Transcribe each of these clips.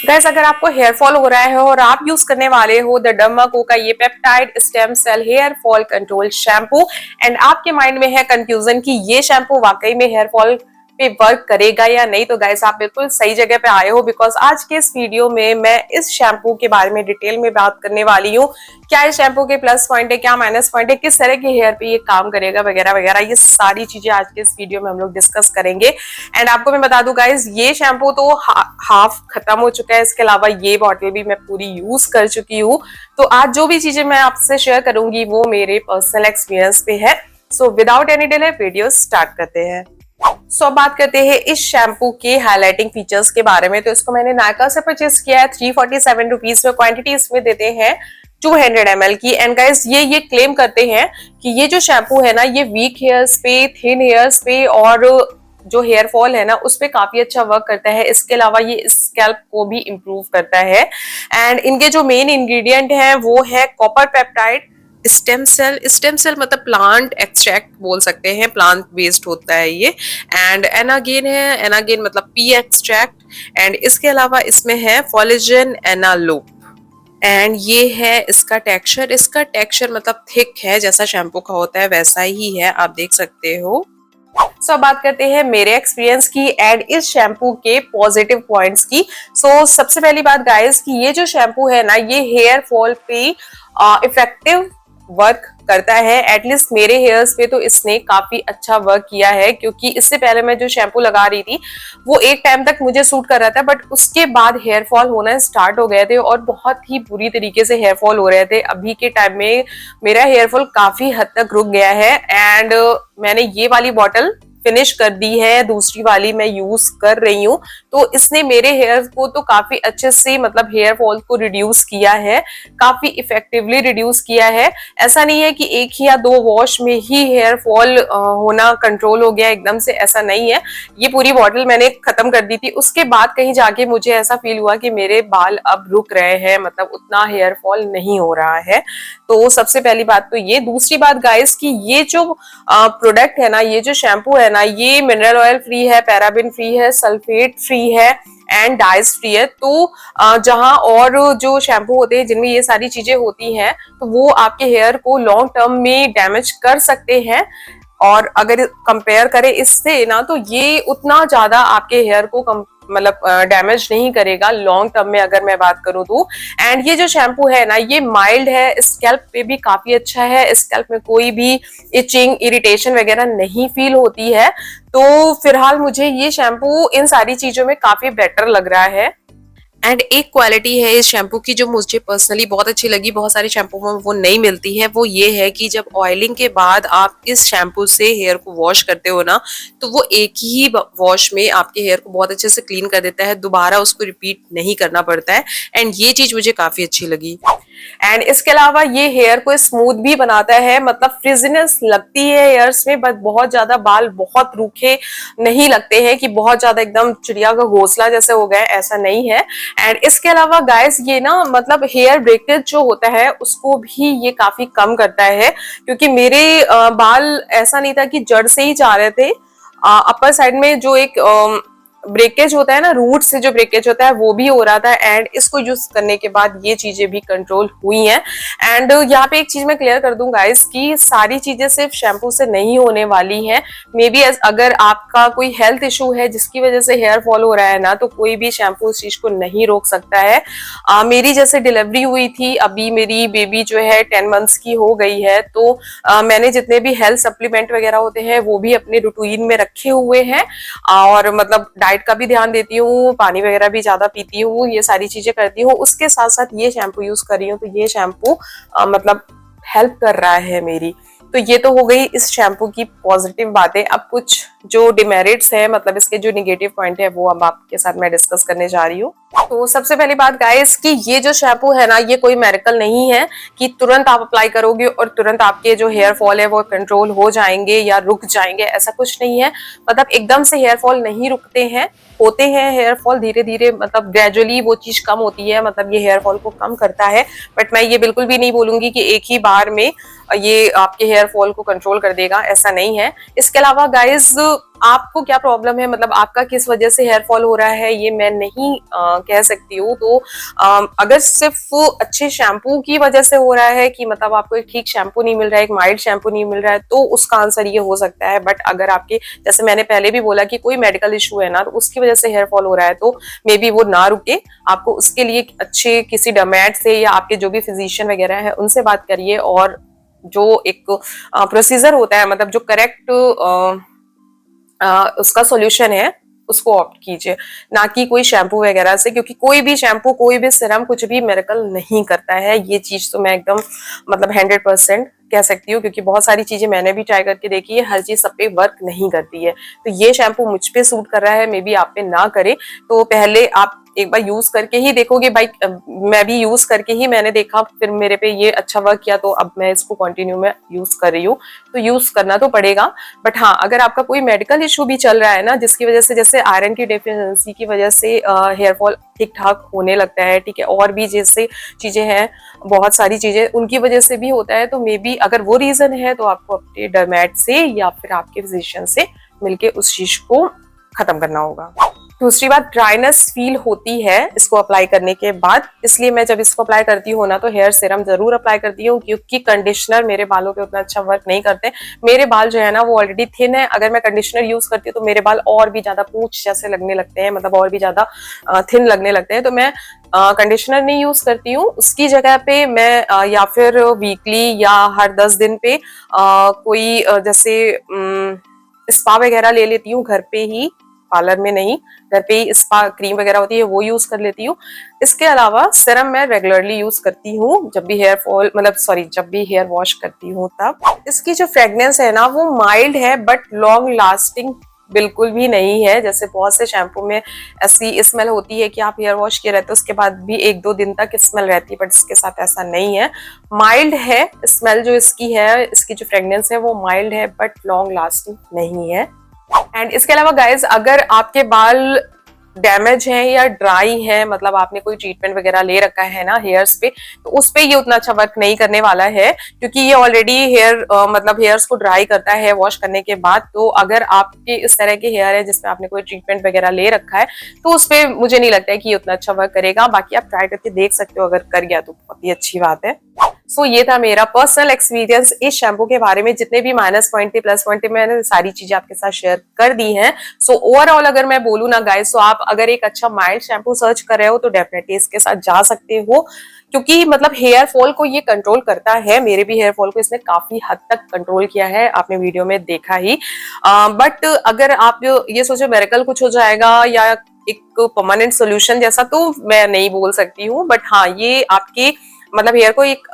Guys, अगर आपको hair fall हो रहा है और आप यूज करने वाले हो द डर्माको का ये peptide stem cell hair fall control shampoo and आपके माइंड में है कंफ्यूजन कि ये शैम्पू वाकई में हेयर फॉल पे वर्क करेगा या नहीं, तो गाइस आप बिल्कुल सही जगह पे आए हो। बिकॉज आज के इस वीडियो में मैं इस शैम्पू के बारे में डिटेल में बात करने वाली हूँ। क्या इस शैम्पू के प्लस पॉइंट है, क्या माइनस पॉइंट है, किस तरह के हेयर पे ये काम करेगा वगैरह वगैरह, ये सारी चीजें आज के इस वीडियो में हम लोग डिस्कस करेंगे। एंड आपको मैं बता दूं गाइस, ये शैम्पू तो हाफ खत्म हो चुका है। इसके अलावा ये बॉटल भी मैं पूरी यूज कर चुकी हूँ। तो आज जो भी चीजें मैं आपसे शेयर करूंगी वो मेरे पर्सनल एक्सपीरियंस पे है। So without any delay video start करते हैं। अब बात करते हैं इस शैम्पू के हाईलाइटिंग फीचर्स के बारे में। तो इसको मैंने नायका से परचेज किया है 347 रुपीज में। क्वांटिटी इसमें देते हैं 200 ml की। एंड गाइस ये क्लेम करते हैं कि ये जो शैम्पू है ना, ये वीक हेयर्स पे, थिन हेयर्स पे और जो हेयर फॉल है ना उस पे काफी अच्छा वर्क करता है। इसके अलावा ये स्कैल्प को भी इम्प्रूव करता है। एंड इनके जो मेन इंग्रेडिएंट हैं वो है कॉपर पेप्टाइड स्टेम सेल मतलब प्लांट एक्सट्रैक्ट बोल सकते हैं, प्लांट बेस्ड होता है ये। एंड एनागेन है, एनागेन मतलब पी एक्सट्रैक्ट। एंड इसके अलावा इसमें है फॉलिजन एनालोप। एंड ये है इसका टेक्सचर मतलब थिक है, जैसा शैम्पू का होता है वैसा ही है, आप देख सकते हो। अब बात करते हैं मेरे एक्सपीरियंस की एंड इस शैम्पू के पॉजिटिव पॉइंट्स की। सबसे पहली बात गाइस कि ये जो शैम्पू है ना, ये हेयर फॉल पे इफेक्टिव वर्क करता है। एटलीस्ट मेरे हेयर्स पे तो इसने काफी अच्छा वर्क किया है, क्योंकि इससे पहले मैं जो शैम्पू लगा रही थी वो एक टाइम तक मुझे सूट कर रहा था, बट उसके बाद हेयर फॉल होना स्टार्ट हो गए थे और बहुत ही बुरी तरीके से हेयर फॉल हो रहे थे। अभी के टाइम में मेरा हेयर फॉल काफी हद तक रुक गया है। एंड मैंने ये वाली बॉटल फिनिश कर दी है, दूसरी वाली मैं यूज कर रही हूँ। तो इसने मेरे हेयर को तो काफी अच्छे से मतलब हेयर फॉल को रिड्यूस किया है, काफी इफेक्टिवली रिड्यूस किया है। ऐसा नहीं है कि एक ही या दो वॉश में ही हेयर फॉल होना कंट्रोल हो गया एकदम से, ऐसा नहीं है। ये पूरी बॉटल मैंने खत्म कर दी थी, उसके बाद कहीं जाके मुझे ऐसा फील हुआ कि मेरे बाल अब रुक रहे हैं, मतलब उतना हेयर फॉल नहीं हो रहा है। तो सबसे पहली बात तो ये। दूसरी बात गाइस कि ये जो प्रोडक्ट है ना, ये जो शैम्पू है ना, ये मिनरल ऑयल फ्री है, पैराबिन फ्री है, सल्फेट फ्री है एंड डाइज फ्री है। तो जहां और जो शैम्पू होते हैं जिनमें ये सारी चीजें होती हैं, तो वो आपके हेयर को लॉन्ग टर्म में डैमेज कर सकते हैं। और अगर कंपेयर करें इससे ना, तो ये उतना ज्यादा आपके हेयर को मतलब डैमेज नहीं करेगा लॉन्ग टर्म में, अगर मैं बात करूं तो। एंड ये जो शैम्पू है ना, ये माइल्ड है, स्कैल्प पे भी काफी अच्छा है, स्कैल्प में कोई भी इचिंग इरिटेशन वगैरह नहीं फील होती है। तो फिलहाल मुझे ये शैम्पू इन सारी चीजों में काफी बेटर लग रहा है। एंड एक क्वालिटी है इस शैम्पू की जो मुझे पर्सनली बहुत अच्छी लगी, बहुत सारे शैम्पू में वो नहीं मिलती है। वो ये है कि जब ऑयलिंग के बाद आप इस शैम्पू से हेयर को वॉश करते हो ना, तो वो एक ही वॉश में आपके हेयर को बहुत अच्छे से क्लीन कर देता है, दोबारा उसको रिपीट नहीं करना पड़ता है। एंड ये चीज मुझे काफी अच्छी लगी। एंड इसके अलावा ये हेयर को स्मूथ भी बनाता है, मतलब फ्रिजीनेस लगती है हेयर्स में, बट बहुत ज्यादा बाल बहुत रूखे नहीं लगते हैं कि बहुत ज्यादा एकदम चिड़िया का घोंसला जैसे हो गया, ऐसा नहीं है। एंड इसके अलावा गाइस ये ना मतलब हेयर ब्रेकेज जो होता है उसको भी ये काफी कम करता है, क्योंकि मेरे बाल ऐसा नहीं था कि जड़ से ही जा रहे थे, अपर साइड में जो एक ब्रेकेज होता है ना, रूट से जो ब्रेकेज होता है वो भी हो रहा था। एंड इसको यूज करने के बाद ये चीजें भी कंट्रोल हुई हैं। एंड यहाँ पे एक चीज मैं क्लियर कर दूं गाइस कि सारी चीजें सिर्फ शैम्पू से नहीं होने वाली हैं। मे बी अगर आपका कोई हेल्थ इशू है जिसकी वजह से हेयर फॉल हो रहा है ना, तो कोई भी शैम्पू उस चीज को नहीं रोक सकता है। मेरी जैसे डिलीवरी हुई थी, अभी मेरी बेबी जो है 10 मंथ्स की हो गई है, तो मैंने जितने भी हेल्थ सप्लीमेंट वगैरह होते हैं वो भी अपने रूटीन में रखे हुए हैं। और मतलब डाइट का भी ध्यान देती हूँ, पानी वगैरह भी ज्यादा पीती हूँ, ये सारी चीजें करती हूँ। उसके साथ साथ ये शैम्पू यूज कर रही हूँ, तो ये शैम्पू मतलब हेल्प कर रहा है मेरी। तो ये तो हो गई इस शैम्पू की पॉजिटिव बातें। अब कुछ जो डिमेरिट्स है, मतलब इसके जो निगेटिव पॉइंट है, वो अब आपके साथ मैं डिस्कस करने जा रही हूँ। तो सबसे पहली बात गाइस कि ये जो शैम्पू है ना, ये कोई मेडिकल नहीं है कि तुरंत आप अप्लाई करोगे और तुरंत आपके जो हेयर फॉल है वो कंट्रोल हो जाएंगे या रुक जाएंगे, ऐसा कुछ नहीं है। मतलब एकदम से हेयर फॉल नहीं रुकते हैं, होते हैं हेयर फॉल धीरे धीरे, मतलब ग्रेजुअली वो चीज कम होती है, मतलब ये हेयर फॉल को कम करता है। बट मैं ये बिल्कुल भी नहीं बोलूंगी कि एक ही बार में ये आपके हेयर फॉल को कंट्रोल कर देगा, ऐसा नहीं है। इसके अलावा गाइज आपको क्या प्रॉब्लम है, मतलब आपका किस वजह से हेयर फॉल हो रहा है, ये मैं नहीं कह सकती हूँ। तो अगर सिर्फ अच्छे शैम्पू की वजह से हो रहा है कि मतलब आपको एक ठीक शैम्पू नहीं मिल रहा है, एक माइल्ड शैम्पू नहीं मिल रहा है, तो उसका आंसर ये हो सकता है। बट अगर आपके, जैसे मैंने पहले भी बोला कि कोई मेडिकल इशू है ना, तो उसकी वजह से हेयर फॉल हो रहा है, तो मे बी वो ना रुके, आपको उसके लिए अच्छे किसी डर्मेट से या आपके जो भी फिजिशियन वगैरह है उनसे बात करिए, और जो एक प्रोसीजर होता है, मतलब जो करेक्ट उसका सॉल्यूशन है उसको ऑप्ट कीजिए, ना कि कोई शैम्पू वगैरह से, क्योंकि कोई भी शैम्पू, कोई भी सिरम कुछ भी मिरेकल नहीं करता है। ये चीज तो मैं एकदम मतलब 100% कह सकती हूँ, क्योंकि बहुत सारी चीजें मैंने भी ट्राई करके देखी है, हर चीज सब पे वर्क नहीं करती है। तो ये शैम्पू मुझ पे सूट कर रहा है, मे बी आप पे ना करे, तो पहले आप एक बार यूज करके ही देखोगे। भाई मैं भी यूज करके ही मैंने देखा, फिर मेरे पे ये अच्छा वर्क किया, तो अब मैं इसको कंटिन्यू में यूज कर रही हूँ। तो यूज करना तो पड़ेगा। बट हाँ, अगर आपका कोई मेडिकल इशू भी चल रहा है ना, जिसकी वजह से, जैसे आयरन की डेफिशिएंसी की वजह से हेयर फॉल ठीक ठाक होने लगता है, ठीक है, और भी जैसे चीजें हैं, बहुत सारी चीजें उनकी वजह से भी होता है, तो मे बी अगर वो रीजन है, तो आपको अपने डर्मेट से या फिर आपके फिजिशियन से मिलके उस चीज को खत्म करना होगा। दूसरी बात, ड्राइनेस फील होती है इसको अप्लाई करने के बाद, इसलिए मैं जब इसको अप्लाई करती हूँ ना, तो हेयर सीरम जरूर अप्लाई करती हूँ, क्योंकि कंडीशनर मेरे बालों पे उतना अच्छा वर्क नहीं करते। मेरे बाल जो है ना वो ऑलरेडी थिन है, अगर मैं कंडीशनर यूज करती हूँ तो मेरे बाल और भी ज्यादा पूंछ जैसे लगने लगते हैं, मतलब और भी ज्यादा थिन लगने लगते हैं। तो मैं कंडीशनर नहीं यूज करती हूँ, उसकी जगह पे मैं या फिर वीकली या हर 10 दिन पे कोई जैसे स्पा वगैरह ले लेती हूँ घर पे ही, पार्लर में नहीं, घर पे ही स्पा क्रीम वगैरह होती है वो यूज कर लेती हूँ। इसके अलावा सीरम मैं रेगुलरली यूज करती हूँ, जब भी हेयर फॉल, मतलब सॉरी, जब भी हेयर वॉश करती हूँ तब। इसकी जो फ्रेग्रेंस है ना वो माइल्ड है, बट लॉन्ग लास्टिंग बिल्कुल भी नहीं है। जैसे बहुत से शैम्पू में ऐसी स्मेल होती है कि आप हेयर वॉश किए रहते हो उसके बाद भी 1-2 दिन तक स्मेल रहती है, बट इसके साथ ऐसा नहीं है। माइल्ड है स्मेल जो इसकी है, इसकी जो फ्रेग्रेंस है वो माइल्ड है, बट लॉन्ग लास्टिंग नहीं है। एंड इसके अलावा गाइज, अगर आपके बाल डैमेज हैं या ड्राई हैं, मतलब आपने कोई ट्रीटमेंट वगैरह ले रखा है ना हेयर्स पे, तो उस पे ये उतना अच्छा वर्क नहीं करने वाला है, क्योंकि ये ऑलरेडी हेयर मतलब हेयर्स को ड्राई करता है वॉश करने के बाद। तो अगर आपके इस तरह के हेयर है जिसमें आपने कोई ट्रीटमेंट वगैरह ले रखा है, तो उस पे मुझे नहीं लगता है कि ये उतना अच्छा वर्क करेगा। बाकी आप ट्राई करके देख सकते हो, अगर कर गया तो बहुत ही अच्छी बात है। सो ये था मेरा पर्सनल एक्सपीरियंस इस शैम्पू के बारे में। जितने भी माइनस पॉइंट थे, प्लस पॉइंट थे, मैंने सारी चीजें आपके साथ शेयर कर दी हैं। सो ओवरऑल अगर मैं बोलूँ ना गाइस, तो आप अगर एक अच्छा माइल्ड शैम्पू सर्च कर रहे हो तो डेफिनेटली इसके साथ जा सकते हो, क्योंकि मतलब हेयर फॉल को ये कंट्रोल करता है। मेरे भी हेयर फॉल को इसने काफी हद तक कंट्रोल किया है, आपने वीडियो में देखा ही। बट अगर आप ये सोचो मेरेकल कुछ हो जाएगा या एक परमानेंट सोल्यूशन जैसा, तो मैं नहीं बोल सकती हूँ। बट हाँ, ये आपके मतलब हेयर को एक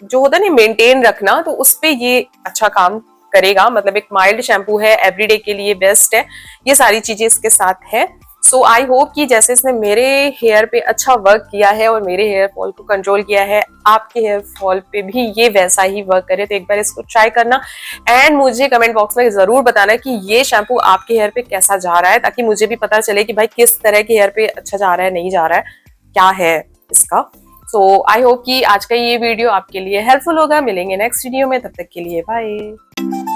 जो होता है ना मेंटेन रखना, तो उस पे ये अच्छा काम करेगा। मतलब एक माइल्ड शैम्पू है, एवरीडे के लिए बेस्ट है, ये सारी चीजें इसके साथ है। सो आई होप कि जैसे इसने मेरे हेयर पे अच्छा वर्क किया है और मेरे हेयर फॉल को कंट्रोल किया है, आपके हेयर फॉल पे भी ये वैसा ही वर्क करे। तो एक बार इसको ट्राई करना एंड मुझे कमेंट बॉक्स में जरूर बताना कि ये शैम्पू आपके हेयर पे कैसा जा रहा है, ताकि मुझे भी पता चले कि भाई किस तरह के हेयर पे अच्छा जा रहा है, नहीं जा रहा है, क्या है इसका। सो आई होप कि आज का ये वीडियो आपके लिए हेल्पफुल होगा। मिलेंगे नेक्स्ट वीडियो में, तब तक के लिए बाय।